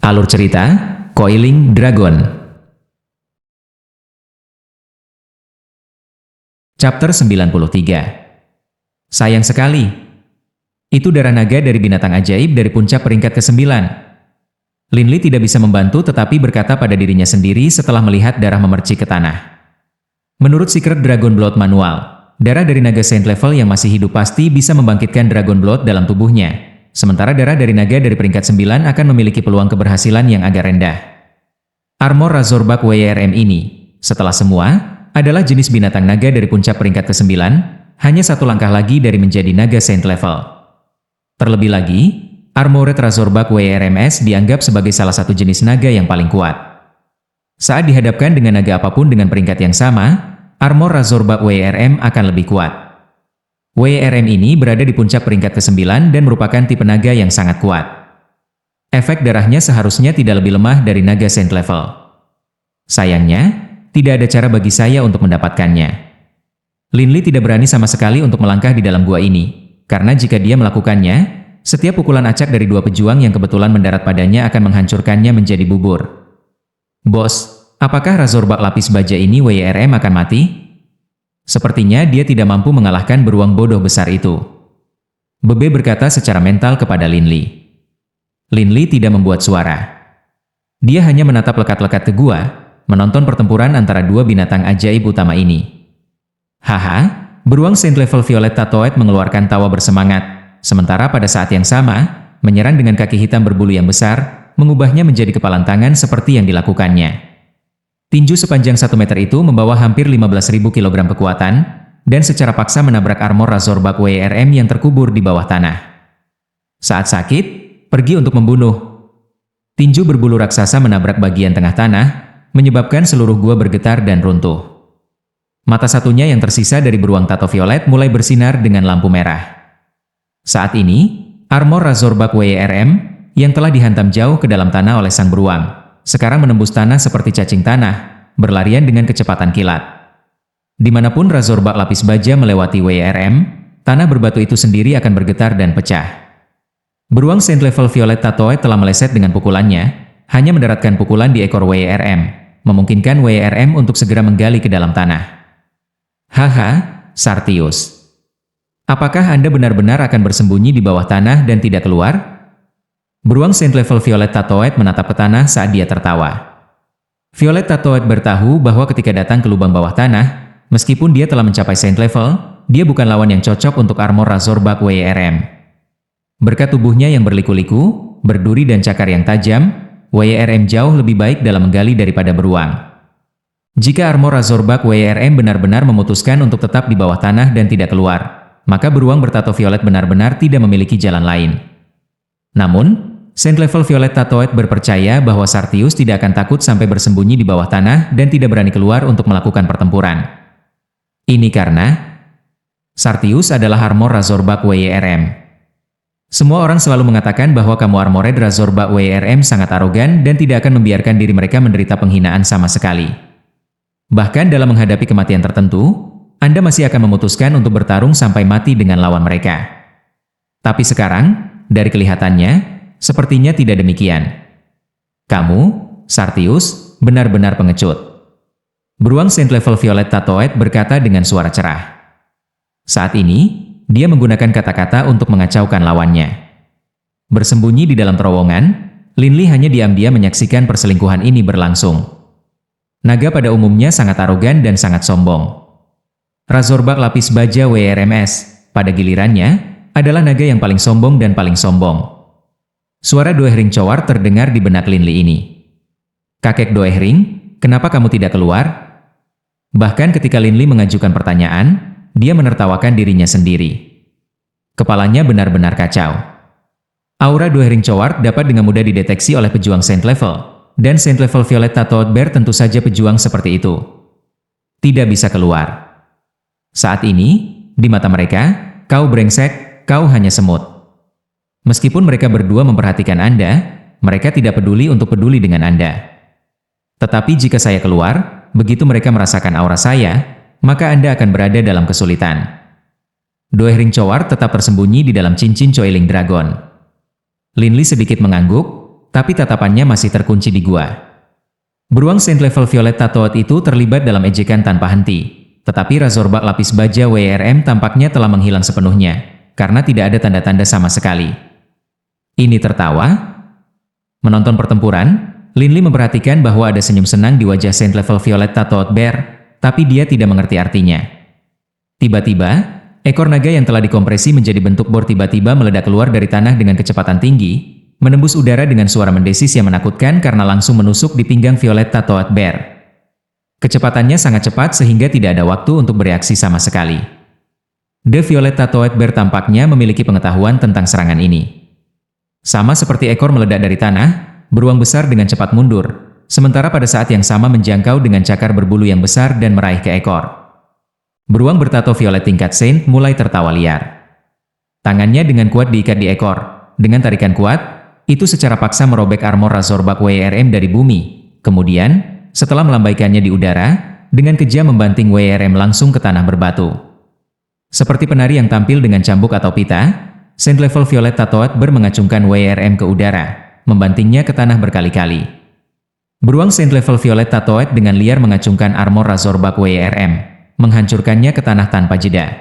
Alur cerita, Coiling Dragon. Chapter 93. Sayang sekali. Itu darah naga dari binatang ajaib dari puncak peringkat ke-9. Linli tidak bisa membantu tetapi berkata pada dirinya sendiri setelah melihat darah memercik ke tanah. Menurut Secret Dragon Blood Manual, darah dari naga Saint level yang masih hidup pasti bisa membangkitkan Dragon Blood dalam tubuhnya. Sementara darah dari naga dari peringkat 9 akan memiliki peluang keberhasilan yang agak rendah. Armor Razorback WRM ini, setelah semua, adalah jenis binatang naga dari puncak peringkat ke-9, hanya satu langkah lagi dari menjadi naga Saint level. Terlebih lagi, Armored Razorback WRMS dianggap sebagai salah satu jenis naga yang paling kuat. Saat dihadapkan dengan naga apapun dengan peringkat yang sama, Armor Razorback WRM akan lebih kuat. WRM ini berada di puncak peringkat ke-9 dan merupakan tipe naga yang sangat kuat. Efek darahnya seharusnya tidak lebih lemah dari naga Saint level. Sayangnya, tidak ada cara bagi saya untuk mendapatkannya. Linli tidak berani sama sekali untuk melangkah di dalam gua ini, karena jika dia melakukannya, setiap pukulan acak dari dua pejuang yang kebetulan mendarat padanya akan menghancurkannya menjadi bubur. Bos, apakah Razorback lapis baja ini WRM akan mati? Sepertinya dia tidak mampu mengalahkan beruang bodoh besar itu. Bebe berkata secara mental kepada Linli. Linli tidak membuat suara. Dia hanya menatap lekat-lekat ke gua, menonton pertempuran antara dua binatang ajaib utama ini. Haha, beruang Saint level Violet Tattooed mengeluarkan tawa bersemangat, sementara pada saat yang sama, menyerang dengan kaki hitam berbulu yang besar, mengubahnya menjadi kepalan tangan seperti yang dilakukannya. Tinju sepanjang 1 meter itu membawa hampir 15.000 kg kekuatan, dan secara paksa menabrak armor Razorback WRM yang terkubur di bawah tanah. Saat sakit, pergi untuk membunuh. Tinju berbulu raksasa menabrak bagian tengah tanah, menyebabkan seluruh gua bergetar dan runtuh. Mata satunya yang tersisa dari beruang tato violet mulai bersinar dengan lampu merah. Saat ini, armor Razorback WRM, yang telah dihantam jauh ke dalam tanah oleh sang beruang, sekarang menembus tanah seperti cacing tanah, berlarian dengan kecepatan kilat. Dimanapun Razorback lapis baja melewati WRM, tanah berbatu itu sendiri akan bergetar dan pecah. Beruang Saint level Violet Tattooed telah meleset dengan pukulannya, hanya mendaratkan pukulan di ekor WRM, memungkinkan WRM untuk segera menggali ke dalam tanah. Haha, Sartius. Apakah Anda benar-benar akan bersembunyi di bawah tanah dan tidak keluar? Beruang Saint level Violet Tattooed menatap ke tanah saat dia tertawa. Violet Tattooed bertahu bahwa ketika datang ke lubang bawah tanah, meskipun dia telah mencapai Saint level, dia bukan lawan yang cocok untuk armor Razorback WRM. Berkat tubuhnya yang berliku-liku, berduri dan cakar yang tajam, WRM jauh lebih baik dalam menggali daripada beruang. Jika armor Razorback WRM benar-benar memutuskan untuk tetap di bawah tanah dan tidak keluar, maka beruang bertato violet benar-benar tidak memiliki jalan lain. Namun, Saint level Violet Tattooed berpercaya bahwa Sartius tidak akan takut sampai bersembunyi di bawah tanah dan tidak berani keluar untuk melakukan pertempuran. Ini karena Sartius adalah armor Razorback WRM. Semua orang selalu mengatakan bahwa kamu Armored Razorback WRM sangat arogan dan tidak akan membiarkan diri mereka menderita penghinaan sama sekali. Bahkan dalam menghadapi kematian tertentu, Anda masih akan memutuskan untuk bertarung sampai mati dengan lawan mereka. Tapi sekarang, dari kelihatannya, sepertinya tidak demikian. Kamu, Sartius, benar-benar pengecut. Beruang Saint level Violet Tattooed berkata dengan suara cerah. Saat ini, dia menggunakan kata-kata untuk mengacaukan lawannya. Bersembunyi di dalam terowongan, Linli hanya diam-diam menyaksikan perselingkuhan ini berlangsung. Naga pada umumnya sangat arogan dan sangat sombong. Razorback lapis baja WRMS, pada gilirannya, adalah naga yang paling sombong dan paling sombong. Suara Doehring Coward terdengar di benak Linli ini. Kakek Doehring, kenapa kamu tidak keluar? Bahkan ketika Linli mengajukan pertanyaan, dia menertawakan dirinya sendiri. Kepalanya benar-benar kacau. Aura Doehring Coward dapat dengan mudah dideteksi oleh pejuang Saint level, dan Saint level Violet Tattooed Bear tentu saja pejuang seperti itu. Tidak bisa keluar. Saat ini, di mata mereka, kau brengsek, kau hanya semut. Meskipun mereka berdua memperhatikan Anda, mereka tidak peduli untuk peduli dengan Anda. Tetapi jika saya keluar, begitu mereka merasakan aura saya, maka Anda akan berada dalam kesulitan. Doehring Coward tetap tersembunyi di dalam cincin Coiling Dragon. Linli sedikit mengangguk, tapi tatapannya masih terkunci di gua. Beruang Saint Level Violet Tattooed itu terlibat dalam ejekan tanpa henti, tetapi Razorback lapis baja WRM tampaknya telah menghilang sepenuhnya, karena tidak ada tanda-tanda sama sekali. Ini tertawa? Menonton pertempuran, Linli memperhatikan bahwa ada senyum senang di wajah Saint Level Violet Tattooed Bear, tapi dia tidak mengerti artinya. Tiba-tiba, ekor naga yang telah dikompresi menjadi bentuk bor tiba-tiba meledak keluar dari tanah dengan kecepatan tinggi, menembus udara dengan suara mendesis yang menakutkan karena langsung menusuk di pinggang Violet Tattooed Bear. Kecepatannya sangat cepat sehingga tidak ada waktu untuk bereaksi sama sekali. The Violet Tattooed Bear tampaknya memiliki pengetahuan tentang serangan ini. Sama seperti ekor meledak dari tanah, beruang besar dengan cepat mundur, sementara pada saat yang sama menjangkau dengan cakar berbulu yang besar dan meraih ke ekor. Beruang bertato violet tingkat Saint mulai tertawa liar. Tangannya dengan kuat diikat di ekor. Dengan tarikan kuat, itu secara paksa merobek armor Razorback WRM dari bumi. Kemudian, setelah melambaikannya di udara, dengan kejam membanting WRM langsung ke tanah berbatu. Seperti penari yang tampil dengan cambuk atau pita, Saint Level Violet Tattooed Bear mengacungkan WRM ke udara, membantingnya ke tanah berkali-kali. Beruang Saint Level Violet Tattooed dengan liar mengacungkan armor Razorback WRM, menghancurkannya ke tanah tanpa jeda.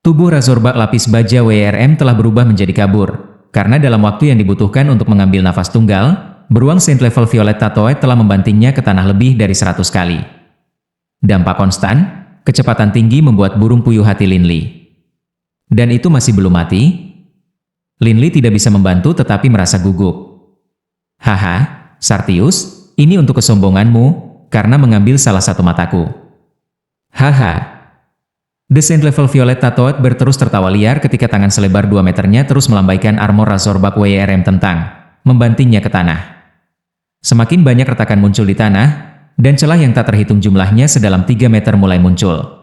Tubuh Razorback lapis baja WRM telah berubah menjadi kabur, karena dalam waktu yang dibutuhkan untuk mengambil nafas tunggal, beruang Saint Level Violet Tattooed telah membantingnya ke tanah lebih dari 100 kali. Dampak konstan, kecepatan tinggi membuat burung puyuh hati Linli. Dan itu masih belum mati? Linli tidak bisa membantu tetapi merasa gugup. Haha, Sartius, ini untuk kesombonganmu, karena mengambil salah satu mataku. Haha. The Saint Level Violet Tattooed Bear terus tertawa liar ketika tangan selebar 2 meternya terus melambaikan armor Razorback WRM tentang, membantingnya ke tanah. Semakin banyak retakan muncul di tanah, dan celah yang tak terhitung jumlahnya sedalam 3 meter mulai muncul.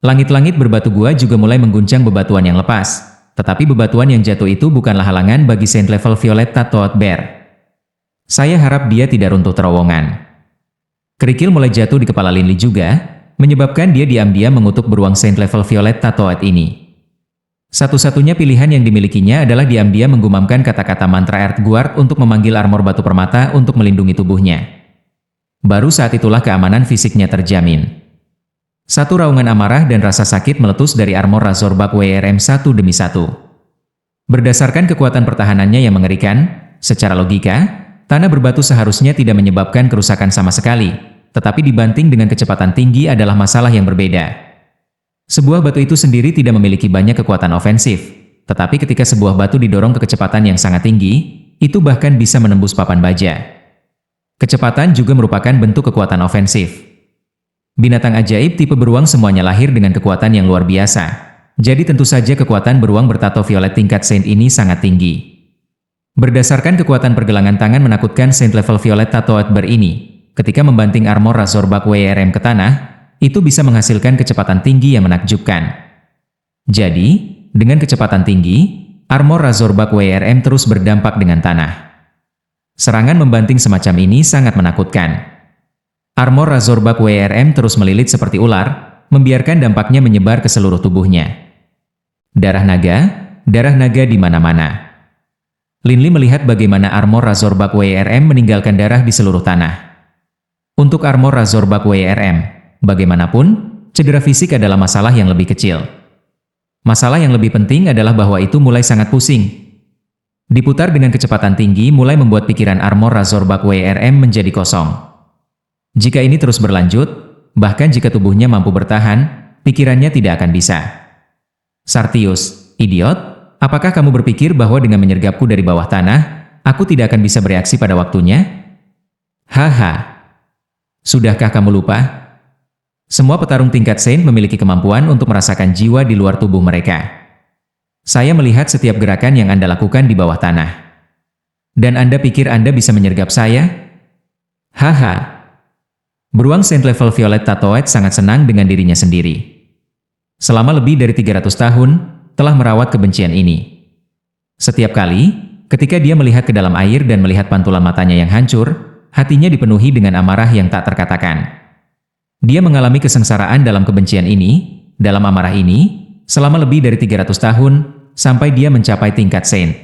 Langit-langit berbatu gua juga mulai mengguncang bebatuan yang lepas, tetapi bebatuan yang jatuh itu bukanlah halangan bagi Saint Level Violet Tattooed Bear. Saya harap dia tidak runtuh terowongan. Kerikil mulai jatuh di kepala Linli juga, menyebabkan dia diam-diam mengutuk beruang Saint Level Violet Tattooed ini. Satu-satunya pilihan yang dimilikinya adalah diam-diam menggumamkan kata-kata mantra Earth Guard untuk memanggil armor batu permata untuk melindungi tubuhnya. Baru saat itulah keamanan fisiknya terjamin. Satu raungan amarah dan rasa sakit meletus dari armor Razorback WRM satu demi satu. Berdasarkan kekuatan pertahanannya yang mengerikan, secara logika, tanah berbatu seharusnya tidak menyebabkan kerusakan sama sekali, tetapi dibanting dengan kecepatan tinggi adalah masalah yang berbeda. Sebuah batu itu sendiri tidak memiliki banyak kekuatan ofensif, tetapi ketika sebuah batu didorong ke kecepatan yang sangat tinggi, itu bahkan bisa menembus papan baja. Kecepatan juga merupakan bentuk kekuatan ofensif. Binatang ajaib tipe beruang semuanya lahir dengan kekuatan yang luar biasa. Jadi tentu saja kekuatan beruang bertato violet tingkat Saint ini sangat tinggi. Berdasarkan kekuatan pergelangan tangan menakutkan Saint Level Violet Tattooed Bear ini, ketika membanting armor Razorback WRM ke tanah, itu bisa menghasilkan kecepatan tinggi yang menakjubkan. Jadi, dengan kecepatan tinggi, armor Razorback WRM terus berdampak dengan tanah. Serangan membanting semacam ini sangat menakutkan. Armor Razorback WRM terus melilit seperti ular, membiarkan dampaknya menyebar ke seluruh tubuhnya. Darah naga di mana-mana. Linli melihat bagaimana armor Razorback WRM meninggalkan darah di seluruh tanah. Untuk armor Razorback WRM, bagaimanapun, cedera fisik adalah masalah yang lebih kecil. Masalah yang lebih penting adalah bahwa itu mulai sangat pusing. Diputar dengan kecepatan tinggi mulai membuat pikiran armor Razorback WRM menjadi kosong. Jika ini terus berlanjut, bahkan jika tubuhnya mampu bertahan, pikirannya tidak akan bisa. Sartius, idiot, apakah kamu berpikir bahwa dengan menyergapku dari bawah tanah, aku tidak akan bisa bereaksi pada waktunya? Haha. Sudahkah kamu lupa? Semua petarung tingkat Saint memiliki kemampuan untuk merasakan jiwa di luar tubuh mereka. Saya melihat setiap gerakan yang Anda lakukan di bawah tanah. Dan Anda pikir Anda bisa menyergap saya? Haha. Beruang Saint Level Violet Tattooed sangat senang dengan dirinya sendiri. Selama lebih dari 300 tahun, telah merawat kebencian ini. Setiap kali, ketika dia melihat ke dalam air dan melihat pantulan matanya yang hancur, hatinya dipenuhi dengan amarah yang tak terkatakan. Dia mengalami kesengsaraan dalam kebencian ini, dalam amarah ini, selama lebih dari 300 tahun, sampai dia mencapai tingkat Saint.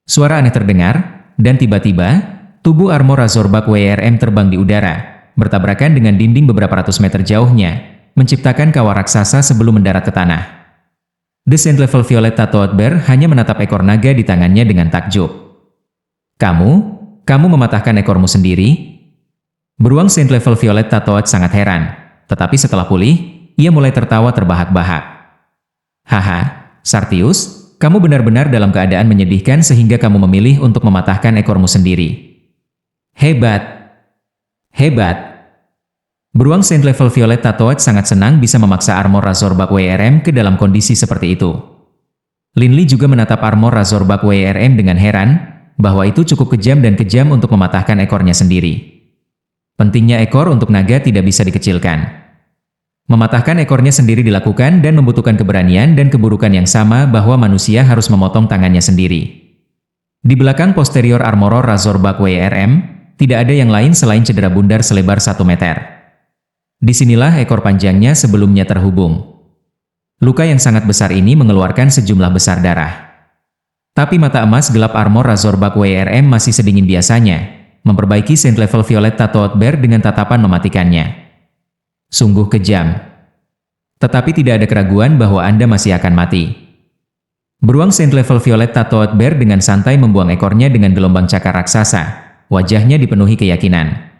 Suara aneh terdengar, dan tiba-tiba, tubuh armor Razorback WRM terbang di udara, bertabrakan dengan dinding beberapa ratus meter jauhnya, menciptakan kawah raksasa sebelum mendarat ke tanah. The Saint Level Violet Tattooed Bear hanya menatap ekor naga di tangannya dengan takjub. Kamu mematahkan ekormu sendiri? Beruang Saint Level Violet Tattooed sangat heran, tetapi setelah pulih, ia mulai tertawa terbahak-bahak. Haha, Sartius, kamu benar-benar dalam keadaan menyedihkan sehingga kamu memilih untuk mematahkan ekormu sendiri. Hebat! Hebat! Beruang Saint Level Violet Tattooed sangat senang bisa memaksa armor Razorback WRM ke dalam kondisi seperti itu. Lin Li juga menatap armor Razorback WRM dengan heran, bahwa itu cukup kejam dan kejam untuk mematahkan ekornya sendiri. Pentingnya ekor untuk naga tidak bisa dikecilkan. Mematahkan ekornya sendiri dilakukan dan membutuhkan keberanian dan keburukan yang sama bahwa manusia harus memotong tangannya sendiri. Di belakang posterior armor Razorback WRM, tidak ada yang lain selain cedera bundar selebar 1 meter. Disinilah ekor panjangnya sebelumnya terhubung. Luka yang sangat besar ini mengeluarkan sejumlah besar darah. Tapi mata emas gelap armor Razorback WRM masih sedingin biasanya, memperbaiki Saint Level Violet Tattooed Bear dengan tatapan mematikannya. Sungguh kejam. Tetapi tidak ada keraguan bahwa Anda masih akan mati. Beruang Saint Level Violet Tattooed Bear dengan santai membuang ekornya dengan gelombang cakar raksasa. Wajahnya dipenuhi keyakinan.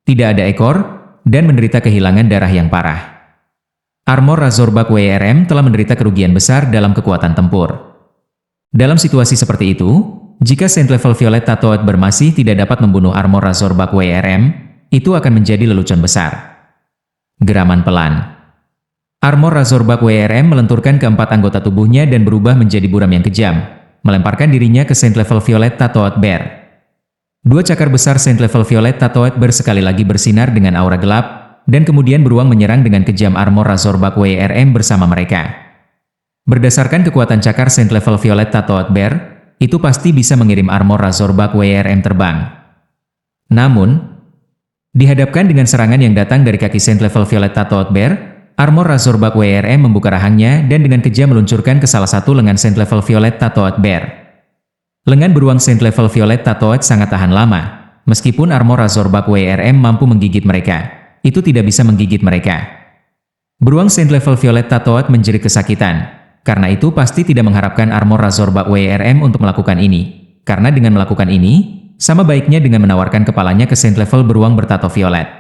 Tidak ada ekor, dan menderita kehilangan darah yang parah. Armor Razorback WRM telah menderita kerugian besar dalam kekuatan tempur. Dalam situasi seperti itu, jika Saint Level Violet Tattooed Bear masih tidak dapat membunuh armor Razorback WRM, itu akan menjadi lelucon besar. Geraman pelan. Armor Razorback WRM melenturkan keempat anggota tubuhnya dan berubah menjadi buram yang kejam, melemparkan dirinya ke Saint Level Violet Tattooed Bear. Dua cakar besar Saint Level Violet Tattooed Bear sekali lagi bersinar dengan aura gelap, dan kemudian beruang menyerang dengan kejam armor Razorback WRM bersama mereka. Berdasarkan kekuatan cakar Saint Level Violet Tattooed Bear, itu pasti bisa mengirim armor Razorback WRM terbang. Namun, dihadapkan dengan serangan yang datang dari kaki Saint Level Violet Tattooed Bear, armor Razorback WRM membuka rahangnya dan dengan kejam meluncurkan ke salah satu lengan Saint Level Violet Tattooed Bear. Lengan beruang Saint Level Violet Tattooed sangat tahan lama, meskipun armor Razorback WRM mampu menggigit mereka, itu tidak bisa menggigit mereka. Beruang Saint Level Violet Tattooed menjerit kesakitan, karena itu pasti tidak mengharapkan armor Razorback WRM untuk melakukan ini, karena dengan melakukan ini, sama baiknya dengan menawarkan kepalanya ke Saint Level beruang bertato violet.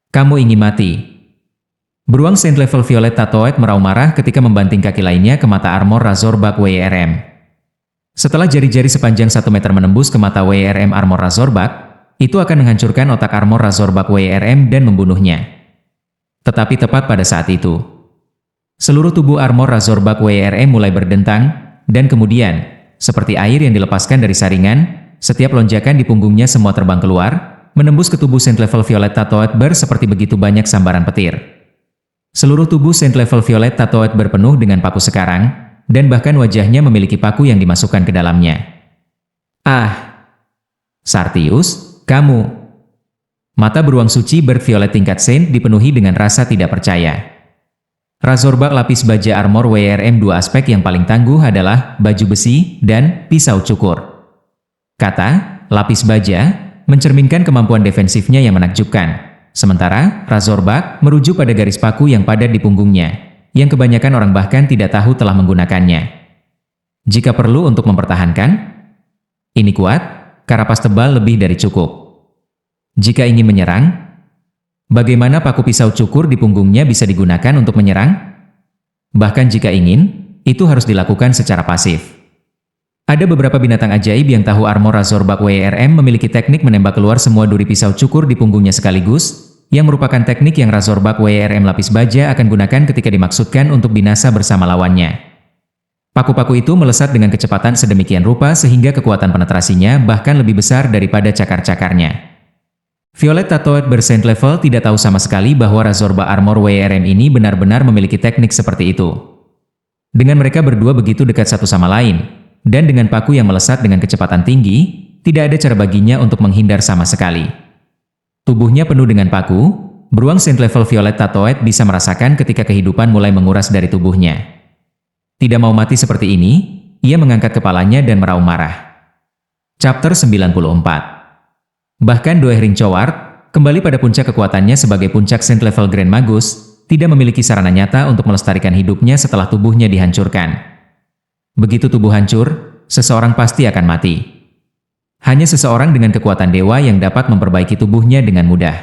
Kamu ingin mati. Beruang Saint Level Violet Tattooed meraung marah ketika membanting kaki lainnya ke mata armor Razorback WRM. Setelah jari-jari sepanjang 1 meter menembus ke mata WRM armor Razorback, itu akan menghancurkan otak armor Razorback WRM dan membunuhnya. Tetapi tepat pada saat itu, seluruh tubuh armor Razorback WRM mulai berdentang, dan kemudian, seperti air yang dilepaskan dari saringan, setiap lonjakan di punggungnya semua terbang keluar, menembus ke tubuh Saint Level Violet Tattooed Bear seperti begitu banyak sambaran petir. Seluruh tubuh Saint Level Violet Tattooed Bear penuh dengan paku sekarang, dan bahkan wajahnya memiliki paku yang dimasukkan ke dalamnya. Ah! Sartius, kamu! Mata beruang suci berviolet tingkat Saint dipenuhi dengan rasa tidak percaya. Razorback lapis baja armor WRM dua aspek yang paling tangguh adalah baju besi dan pisau cukur. Kata, lapis baja, mencerminkan kemampuan defensifnya yang menakjubkan. Sementara, Razorback merujuk pada garis paku yang padat di punggungnya, yang kebanyakan orang bahkan tidak tahu telah menggunakannya. Jika perlu untuk mempertahankan, ini kuat, karapas tebal lebih dari cukup. Jika ingin menyerang, bagaimana paku pisau cukur di punggungnya bisa digunakan untuk menyerang? Bahkan jika ingin, itu harus dilakukan secara pasif. Ada beberapa binatang ajaib yang tahu armor Razorback WRM memiliki teknik menembak keluar semua duri pisau cukur di punggungnya sekaligus, yang merupakan teknik yang Razorback WRM lapis baja akan gunakan ketika dimaksudkan untuk binasa bersama lawannya. Paku-paku itu melesat dengan kecepatan sedemikian rupa sehingga kekuatan penetrasinya bahkan lebih besar daripada cakar-cakarnya. Violet Tattooed Bear Saint Level tidak tahu sama sekali bahwa Razorback Armor WRM ini benar-benar memiliki teknik seperti itu. Dengan mereka berdua begitu dekat satu sama lain, dan dengan paku yang melesat dengan kecepatan tinggi, tidak ada cara baginya untuk menghindar sama sekali. Tubuhnya penuh dengan paku, beruang Saint Level Violet Tattooed bisa merasakan ketika kehidupan mulai menguras dari tubuhnya. Tidak mau mati seperti ini, ia mengangkat kepalanya dan meraung marah. Chapter 94. Bahkan Doehring Choward, kembali pada puncak kekuatannya sebagai puncak Saint Level Grand Magus, tidak memiliki sarana nyata untuk melestarikan hidupnya setelah tubuhnya dihancurkan. Begitu tubuh hancur, seseorang pasti akan mati. Hanya seseorang dengan kekuatan dewa yang dapat memperbaiki tubuhnya dengan mudah.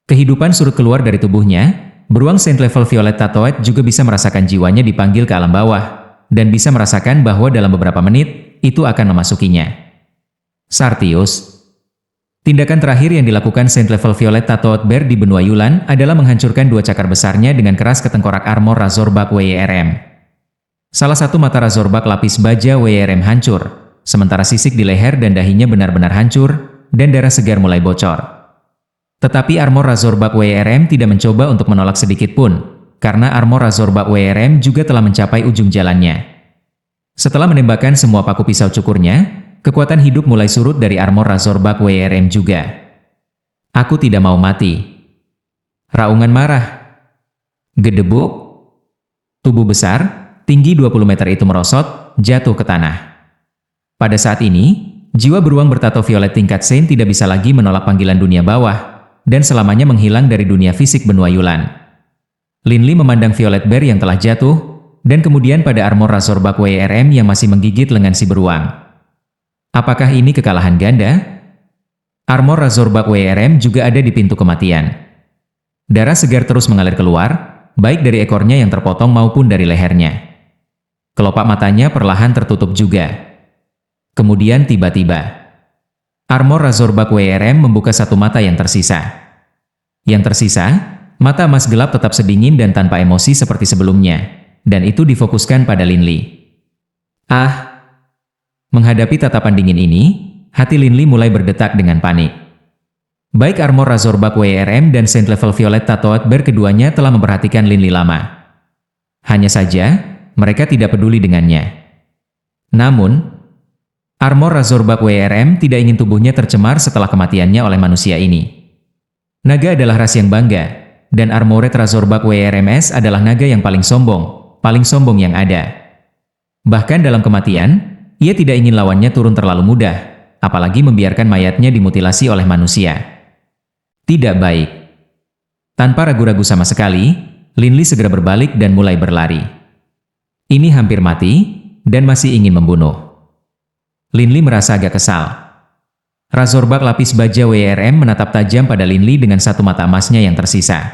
Kehidupan surut keluar dari tubuhnya, beruang Saint Level Violet Tatoed juga bisa merasakan jiwanya dipanggil ke alam bawah, dan bisa merasakan bahwa dalam beberapa menit, itu akan memasukinya. Sartius. Tindakan terakhir yang dilakukan Saint Level Violet Tatoed Bear di benua Yulan adalah menghancurkan dua cakar besarnya dengan keras ke tengkorak armor Razorbak WYRM. Salah satu mata Razorbak lapis baja WYRM hancur, sementara sisik di leher dan dahinya benar-benar hancur, dan darah segar mulai bocor. Tetapi armor Razorbak WYRM tidak mencoba untuk menolak sedikit pun, karena armor Razorbak WYRM juga telah mencapai ujung jalannya. Setelah menembakkan semua paku pisau cukurnya, kekuatan hidup mulai surut dari armor Razorbak WYRM juga. Aku tidak mau mati. Raungan marah. Gedebuk. Tubuh besar, tinggi 20 meter itu merosot, jatuh ke tanah. Pada saat ini, jiwa beruang bertato violet tingkat Saint tidak bisa lagi menolak panggilan dunia bawah, dan selamanya menghilang dari dunia fisik benua Yulan. Lin Li memandang Violet Bear yang telah jatuh, dan kemudian pada armor Razorbak WYRM yang masih menggigit lengan si beruang. Apakah ini kekalahan ganda? Armor Razorbak WYRM juga ada di pintu kematian. Darah segar terus mengalir keluar, baik dari ekornya yang terpotong maupun dari lehernya. Kelopak matanya perlahan tertutup juga. Kemudian tiba-tiba, armor Razorbak WYRM membuka satu mata yang tersisa. Yang tersisa, mata emas gelap tetap sedingin dan tanpa emosi seperti sebelumnya. Dan itu difokuskan pada Lin Li. Menghadapi tatapan dingin ini, hati Lin Li mulai berdetak dengan panik. Baik armor Razorbak WYRM dan Saint Level Violet Tatoed Bear keduanya telah memperhatikan Lin Li lama. Hanya saja, mereka tidak peduli dengannya. Namun, armor Razorbak WYRM tidak ingin tubuhnya tercemar setelah kematiannya oleh manusia ini. Naga adalah ras yang bangga, dan armored Razorbak WYRMS adalah naga yang paling sombong yang ada. Bahkan dalam kematian, ia tidak ingin lawannya turun terlalu mudah, apalagi membiarkan mayatnya dimutilasi oleh manusia. Tidak baik. Tanpa ragu-ragu sama sekali, Lin Li segera berbalik dan mulai berlari. Ini hampir mati, dan masih ingin membunuh. Lin Li merasa agak kesal. Razorbak lapis baja WYRM menatap tajam pada Lin Li dengan satu mata emasnya yang tersisa.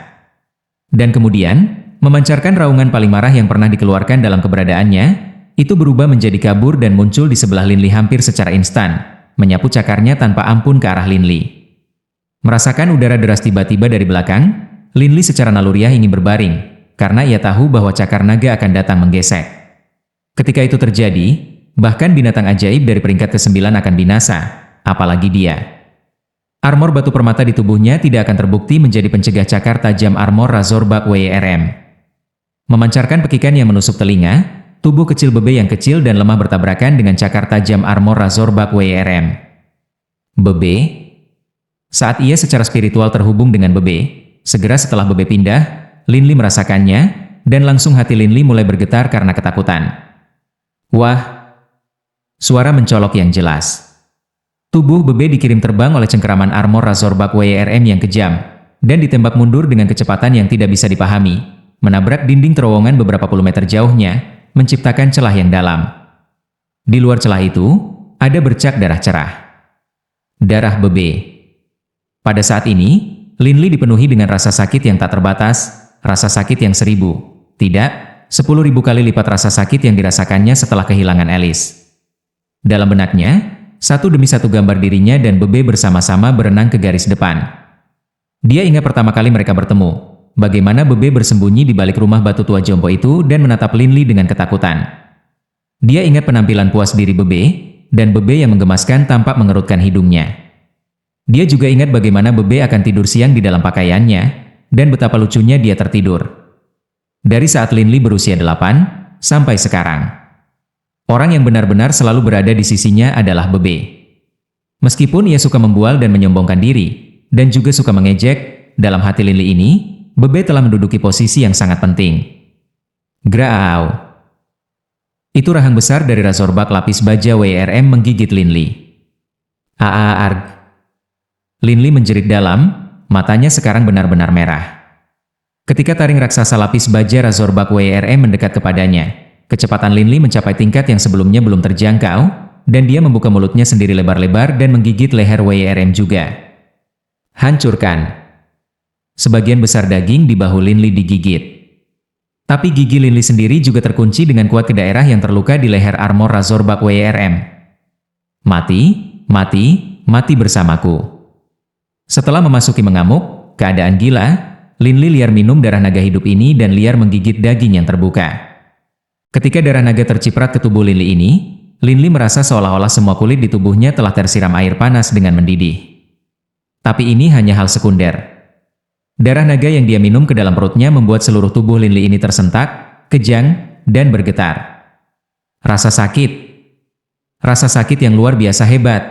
Dan kemudian, memancarkan raungan paling marah yang pernah dikeluarkan dalam keberadaannya, itu berubah menjadi kabur dan muncul di sebelah Lin Li hampir secara instan, menyapu cakarnya tanpa ampun ke arah Lin Li. Merasakan udara deras tiba-tiba dari belakang, Lin Li secara naluriah ingin berbaring, karena ia tahu bahwa cakar naga akan datang menggesek. Ketika itu terjadi, bahkan binatang ajaib dari peringkat ke-9 akan binasa, apalagi dia. Armor batu permata di tubuhnya tidak akan terbukti menjadi pencegah cakar tajam armor Razorbak WYRM. Memancarkan pekikan yang menusuk telinga, tubuh kecil Bebe yang kecil dan lemah bertabrakan dengan cakar tajam armor Razorbak WYRM. Bebe? Saat ia secara spiritual terhubung dengan Bebe, segera setelah Bebe pindah, Lin Li merasakannya, dan langsung hati Lin Li mulai bergetar karena ketakutan. Wah! Suara mencolok yang jelas. Tubuh Bebe dikirim terbang oleh cengkeraman armor Razorbak WYRM yang kejam, dan ditembak mundur dengan kecepatan yang tidak bisa dipahami, menabrak dinding terowongan beberapa puluh meter jauhnya, menciptakan celah yang dalam. Di luar celah itu, ada bercak darah cerah. Darah Bebe. Pada saat ini, Lin Li dipenuhi dengan rasa sakit yang tak terbatas, rasa sakit yang 1000, tidak, 10.000 kali lipat rasa sakit yang dirasakannya setelah kehilangan Alice. Dalam benaknya, satu demi satu gambar dirinya dan Bebe bersama-sama berenang ke garis depan. Dia ingat pertama kali mereka bertemu. Bagaimana Bebe bersembunyi di balik rumah batu tua jompo itu dan menatap Lin Li dengan ketakutan. Dia ingat penampilan puas diri Bebe, dan Bebe yang menggemaskan tampak mengerutkan hidungnya. Dia juga ingat bagaimana Bebe akan tidur siang di dalam pakaiannya, dan betapa lucunya dia tertidur. Dari saat Lin Li berusia 8, sampai sekarang. Orang yang benar-benar selalu berada di sisinya adalah Bebe. Meskipun ia suka membual dan menyombongkan diri, dan juga suka mengejek, dalam hati Lin Li ini, Bebe telah menduduki posisi yang sangat penting. Graau. Itu rahang besar dari Razorbak lapis baja WYRM menggigit Lin Li. Arg. Lin Li menjerit dalam, matanya sekarang benar-benar merah. Ketika taring raksasa lapis baja Razorbak WRM mendekat kepadanya, kecepatan Lin Li mencapai tingkat yang sebelumnya belum terjangkau, dan dia membuka mulutnya sendiri lebar-lebar dan menggigit leher WRM juga. Hancurkan. Sebagian besar daging di bahu Lin Li digigit. Tapi gigi Lin Li sendiri juga terkunci dengan kuat ke daerah yang terluka di leher armor Razorbak WRM. Mati, mati, mati bersamaku. Setelah memasuki mengamuk, keadaan gila, Lin Li liar minum darah naga hidup ini dan liar menggigit daging yang terbuka. Ketika darah naga terciprat ke tubuh Lin Li ini, Lin Li merasa seolah-olah semua kulit di tubuhnya telah tersiram air panas dengan mendidih. Tapi ini hanya hal sekunder. Darah naga yang dia minum ke dalam perutnya membuat seluruh tubuh Lin Li ini tersentak, kejang, dan bergetar. Rasa sakit. Rasa sakit yang luar biasa hebat.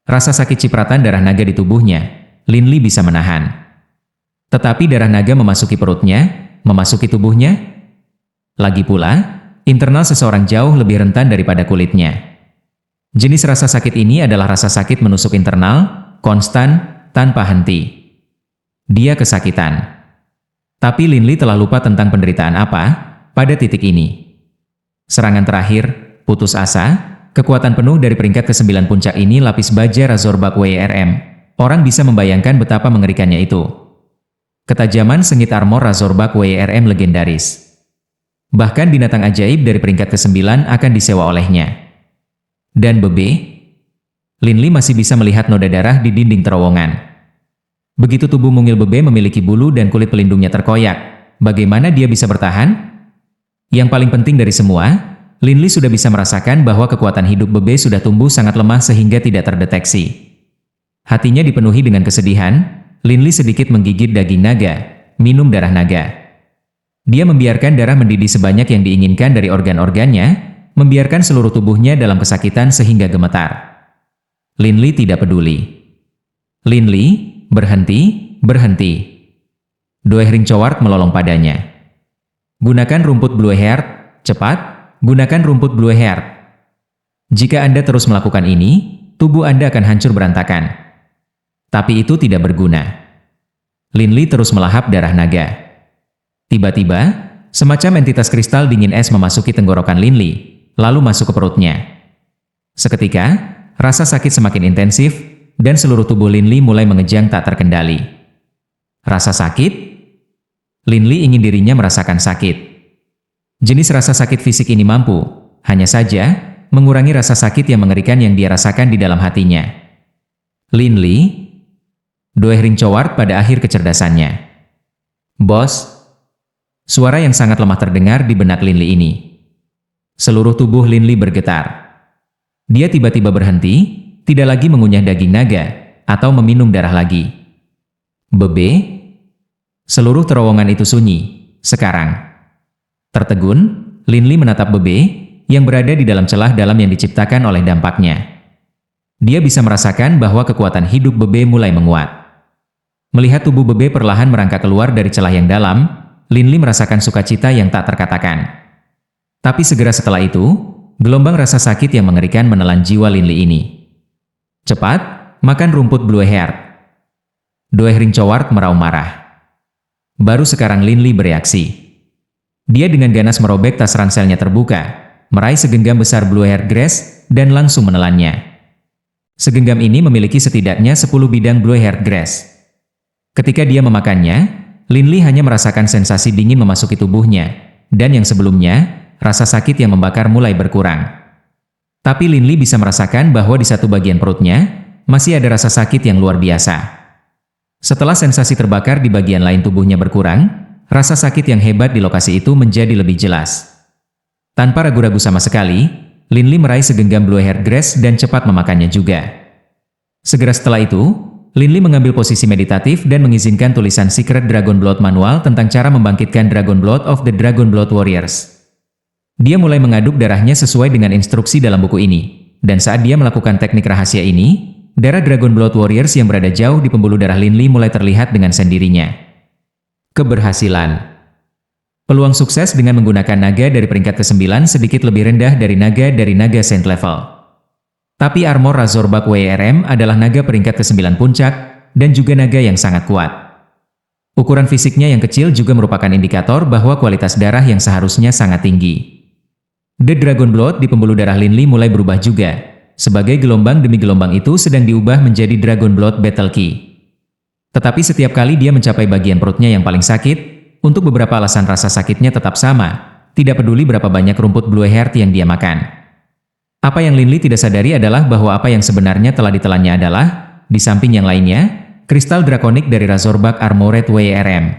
Rasa sakit cipratan darah naga di tubuhnya, Lin Li bisa menahan. Tetapi darah naga memasuki perutnya, memasuki tubuhnya. Lagi pula, internal seseorang jauh lebih rentan daripada kulitnya. Jenis rasa sakit ini adalah rasa sakit menusuk internal, konstan, tanpa henti. Dia kesakitan. Tapi Lin Li telah lupa tentang penderitaan apa pada titik ini. Serangan terakhir, putus asa, kekuatan penuh dari peringkat ke-9 puncak ini lapis baja Razorbak WRM. Orang bisa membayangkan betapa mengerikannya itu. Ketajaman sengit armor Razorbak WRM legendaris. Bahkan binatang ajaib dari peringkat ke-9 akan disewa olehnya. Dan bebe, Lin Li masih bisa melihat noda darah di dinding terowongan. Begitu tubuh mungil bebe memiliki bulu dan kulit pelindungnya terkoyak, bagaimana dia bisa bertahan? Yang paling penting dari semua, Lin Li sudah bisa merasakan bahwa kekuatan hidup bebe sudah tumbuh sangat lemah sehingga tidak terdeteksi. Hatinya dipenuhi dengan kesedihan. Lin Li sedikit menggigit daging naga, minum darah naga. Dia membiarkan darah mendidih sebanyak yang diinginkan dari organ-organnya, membiarkan seluruh tubuhnya dalam kesakitan sehingga gemetar. Lin Li tidak peduli. Lin Li, berhenti, berhenti. Due Ring Coward melolong padanya. Gunakan rumput Blue Heart, cepat, gunakan rumput Blue Heart. Jika Anda terus melakukan ini, tubuh Anda akan hancur berantakan. Tapi itu tidak berguna. Lin Li terus melahap darah naga. Tiba-tiba, semacam entitas kristal dingin es memasuki tenggorokan Lin Li, lalu masuk ke perutnya. Seketika, rasa sakit semakin intensif, dan seluruh tubuh Lin Li mulai mengejang tak terkendali. Rasa sakit? Lin Li ingin dirinya merasakan sakit. Jenis rasa sakit fisik ini mampu, hanya saja, mengurangi rasa sakit yang mengerikan yang dia rasakan di dalam hatinya. Lin Li, Due Ring Coward pada akhir kecerdasannya. Bos. Suara yang sangat lemah terdengar di benak Lin Li ini. Seluruh tubuh Lin Li bergetar. Dia tiba-tiba berhenti, tidak lagi mengunyah daging naga, atau meminum darah lagi. Bebe. Seluruh terowongan itu sunyi, sekarang. Tertegun, Lin Li menatap bebe, yang berada di dalam celah dalam yang diciptakan oleh dampaknya. Dia bisa merasakan bahwa kekuatan hidup bebe mulai menguat. Melihat tubuh bebe perlahan merangkak keluar dari celah yang dalam, Lin Li merasakan sukacita yang tak terkatakan. Tapi segera setelah itu, gelombang rasa sakit yang mengerikan menelan jiwa Lin Li ini. Cepat, makan rumput Blue Heart. Due Ring Coward meraung marah. Baru sekarang Lin Li bereaksi. Dia dengan ganas merobek tas ranselnya terbuka, meraih segenggam besar Blue Heart Grass, dan langsung menelannya. Segenggam ini memiliki setidaknya 10 bidang Blue Heart Grass. Ketika dia memakannya, Lin Li hanya merasakan sensasi dingin memasuki tubuhnya, dan yang sebelumnya, rasa sakit yang membakar mulai berkurang. Tapi Lin Li bisa merasakan bahwa di satu bagian perutnya, masih ada rasa sakit yang luar biasa. Setelah sensasi terbakar di bagian lain tubuhnya berkurang, rasa sakit yang hebat di lokasi itu menjadi lebih jelas. Tanpa ragu-ragu sama sekali, Lin Li meraih segenggam Blue Heart Grass dan cepat memakannya juga. Segera setelah itu, Lin Li mengambil posisi meditatif dan mengizinkan tulisan Secret Dragon Blood Manual tentang cara membangkitkan Dragon Blood of the Dragon Blood Warriors. Dia mulai mengaduk darahnya sesuai dengan instruksi dalam buku ini, dan saat dia melakukan teknik rahasia ini, darah Dragon Blood Warriors yang berada jauh di pembuluh darah Lin Li mulai terlihat dengan sendirinya. Keberhasilan. Peluang sukses dengan menggunakan naga dari peringkat ke-9 sedikit lebih rendah dari naga Saint Level. Tapi armor Razorback WRM adalah naga peringkat ke-9 puncak, dan juga naga yang sangat kuat. Ukuran fisiknya yang kecil juga merupakan indikator bahwa kualitas darah yang seharusnya sangat tinggi. The Dragon Blood di pembuluh darah Lin Li mulai berubah juga. Sebagai gelombang demi gelombang itu sedang diubah menjadi Dragon Blood Battle Key. Tetapi setiap kali dia mencapai bagian perutnya yang paling sakit, untuk beberapa alasan rasa sakitnya tetap sama, tidak peduli berapa banyak rumput Blue Heart yang dia makan. Apa yang Lin Li tidak sadari adalah bahwa apa yang sebenarnya telah ditelannya adalah, di samping yang lainnya, kristal drakonik dari Razorback Armored WRM.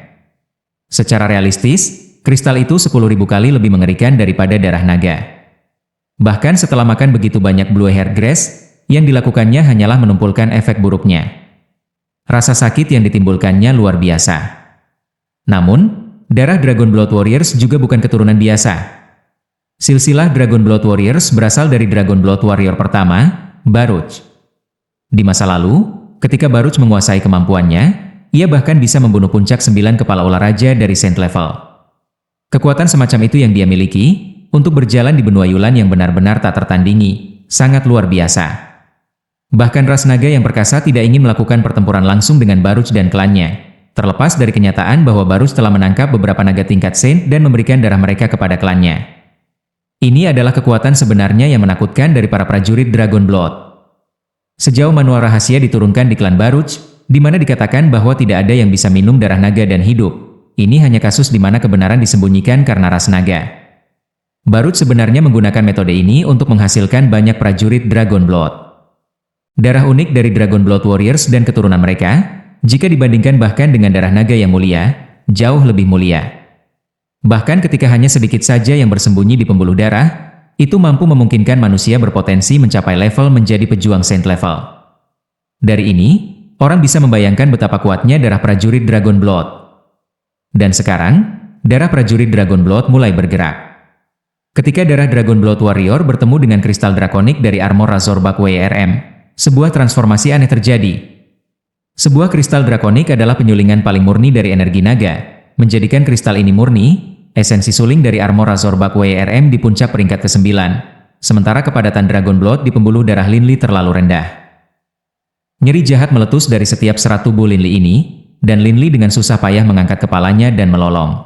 Secara realistis, kristal itu 10.000 kali lebih mengerikan daripada darah naga. Bahkan setelah makan begitu banyak Blue Heart Grass, yang dilakukannya hanyalah menumpulkan efek buruknya. Rasa sakit yang ditimbulkannya luar biasa. Namun, darah Dragon Blood Warriors juga bukan keturunan biasa. Silsilah Dragon Blood Warriors berasal dari Dragon Blood Warrior pertama, Baruch. Di masa lalu, ketika Baruch menguasai kemampuannya, ia bahkan bisa membunuh puncak 9 kepala ular raja dari Saint Level. Kekuatan semacam itu yang dia miliki, untuk berjalan di benua Yulan yang benar-benar tak tertandingi, sangat luar biasa. Bahkan ras naga yang perkasa tidak ingin melakukan pertempuran langsung dengan Baruch dan klannya, terlepas dari kenyataan bahwa Baruch telah menangkap beberapa naga tingkat Saint dan memberikan darah mereka kepada klannya. Ini adalah kekuatan sebenarnya yang menakutkan dari para prajurit Dragon Blood. Sejauh manual rahasia diturunkan di klan Baruch, di mana dikatakan bahwa tidak ada yang bisa minum darah naga dan hidup. Ini hanya kasus di mana kebenaran disembunyikan karena ras naga. Baruch sebenarnya menggunakan metode ini untuk menghasilkan banyak prajurit Dragon Blood. Darah unik dari Dragon Blood Warriors dan keturunan mereka, jika dibandingkan bahkan dengan darah naga yang mulia, jauh lebih mulia. Bahkan ketika hanya sedikit saja yang bersembunyi di pembuluh darah, itu mampu memungkinkan manusia berpotensi mencapai level menjadi pejuang Saint Level. Dari ini, orang bisa membayangkan betapa kuatnya darah prajurit Dragon Blood. Dan sekarang, darah prajurit Dragon Blood mulai bergerak. Ketika darah Dragon Blood Warrior bertemu dengan kristal drakonik dari armor Razorback WRM, sebuah transformasi aneh terjadi. Sebuah kristal drakonik adalah penyulingan paling murni dari energi naga, menjadikan kristal ini murni, esensi suling dari armor Razorback WRM di puncak peringkat ke-9, sementara kepadatan Dragon Blood di pembuluh darah Lin Li terlalu rendah. Nyeri jahat meletus dari setiap serat tubuh Lin Li ini, dan Lin Li dengan susah payah mengangkat kepalanya dan melolong.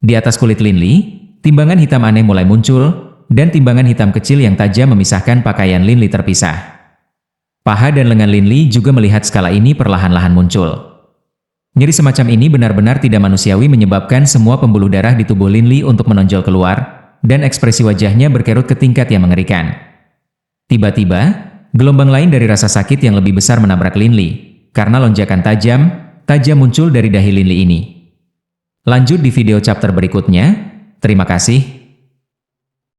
Di atas kulit Lin Li, timbangan hitam aneh mulai muncul, dan timbangan hitam kecil yang tajam memisahkan pakaian Lin Li terpisah. Paha dan lengan Lin Li juga melihat skala ini perlahan-lahan muncul. Nyeri semacam ini benar-benar tidak manusiawi menyebabkan semua pembuluh darah di tubuh Lin Li untuk menonjol keluar, dan ekspresi wajahnya berkerut ke tingkat yang mengerikan. Tiba-tiba, gelombang lain dari rasa sakit yang lebih besar menabrak Lin Li, karena lonjakan tajam muncul dari dahi Lin Li ini. Lanjut di video chapter berikutnya. Terima kasih.